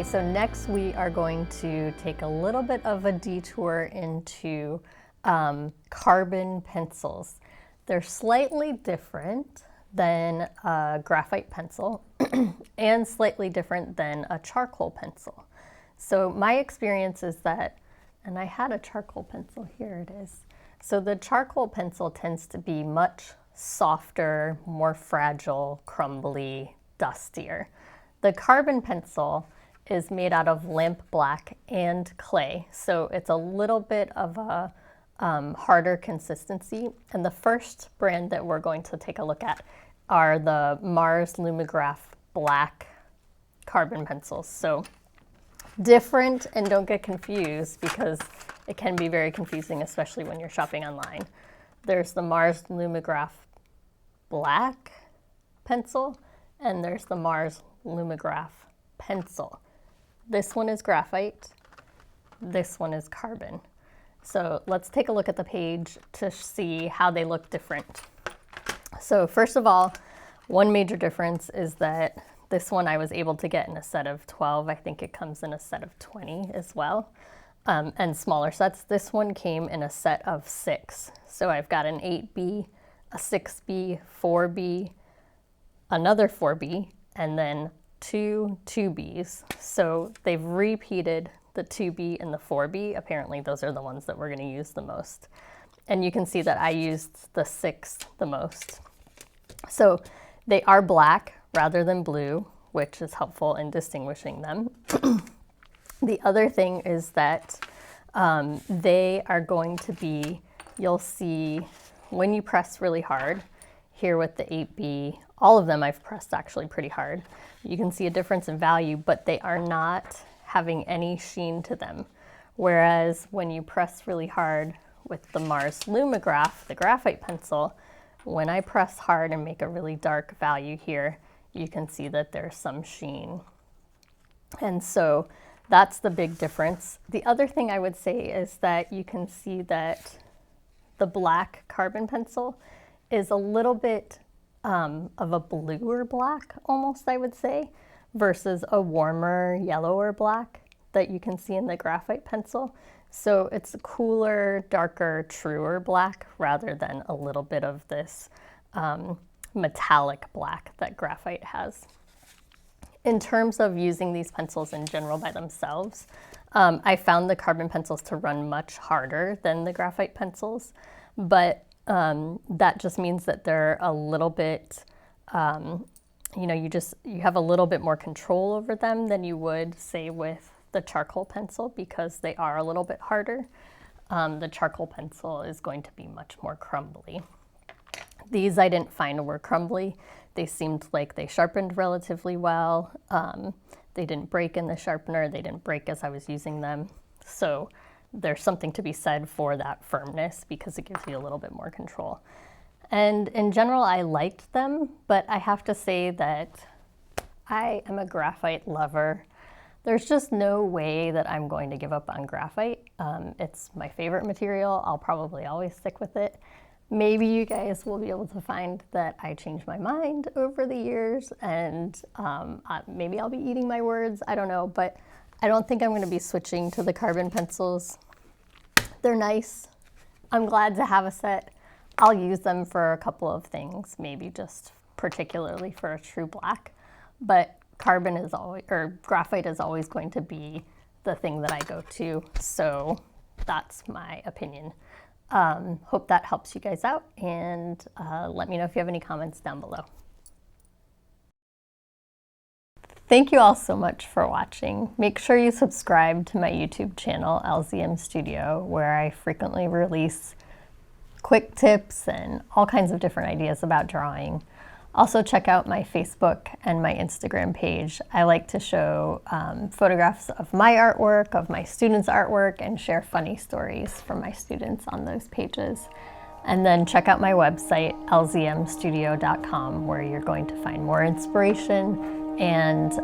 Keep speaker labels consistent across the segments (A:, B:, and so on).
A: so next we are going to take a little bit of a detour into carbon pencils. They're slightly different than a graphite pencil and slightly different than a charcoal pencil. So my experience is that, and I had a charcoal pencil, here it is. So the charcoal pencil tends to be much softer, more fragile, crumbly, dustier. The carbon pencil is made out of lamp black and clay, so it's a little bit of a harder consistency. And the first brand that we're going to take a look at are the Mars Lumograph black carbon pencils. So different, and don't get confused because it can be very confusing, especially when you're shopping online. There's the Mars Lumograph black pencil, and there's the Mars Lumograph pencil. This one is graphite, this one is carbon. So let's take a look at the page to see how they look different. So first of all, one major difference is that this one I was able to get in a set of 12. I think it comes in a set of 20 as well, and smaller sets. This one came in a set of 6. So I've got an 8B, a 6B, 4B, another 4B, and then two 2Bs. So they've repeated the 2B and the 4B. Apparently those are the ones that we're going to use the most. And you can see that I used the 6 the most. So they are black rather than blue, which is helpful in distinguishing them. The other thing is that they are going to be, you'll see when you press really hard, here with the 8B, all of them I've pressed actually pretty hard. You can see a difference in value, but they are not having any sheen to them. Whereas when you press really hard with the Mars Lumograph, the graphite pencil, when I press hard and make a really dark value here, you can see that there's some sheen. And so that's the big difference. The other thing I would say is that you can see that the black carbon pencil is a little bit of a bluer black, almost, I would say, versus a warmer yellower black that you can see in the graphite pencil. So it's a cooler, darker, truer black rather than a little bit of this metallic black that graphite has. In terms of using these pencils in general by themselves, I found the carbon pencils to run much harder than the graphite pencils, but that just means that they're a little bit, you have a little bit more control over them than you would, say, with the charcoal pencil, because they are a little bit harder. The charcoal pencil is going to be much more crumbly. These I didn't find were crumbly. They seemed like they sharpened relatively well. They didn't break in the sharpener. They didn't break as I was using them. So there's something to be said for that firmness because it gives you a little bit more control. And in general, I liked them, but I have to say that I am a graphite lover. There's just no way that I'm going to give up on graphite. It's my favorite material. I'll probably always stick with it. Maybe you guys will be able to find that I changed my mind over the years, and maybe I'll be eating my words. I don't know, but I don't think I'm going to be switching to the carbon pencils. They're nice. I'm glad to have a set. I'll use them for a couple of things, maybe just particularly for a true black, but carbon is always, or graphite is always going to be the thing that I go to. So that's my opinion. Hope that helps you guys out, and let me know if you have any comments down below. Thank you all so much for watching. Make sure you subscribe to my YouTube channel, LZM Studio, where I frequently release quick tips and all kinds of different ideas about drawing. Also check out my Facebook and my Instagram page. I like to show photographs of my artwork, of my students' artwork, and share funny stories from my students on those pages. And then check out my website, lzmstudio.com, where you're going to find more inspiration and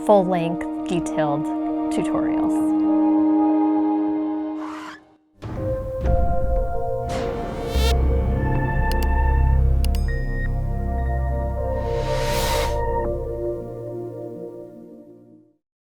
A: full-length, detailed tutorials.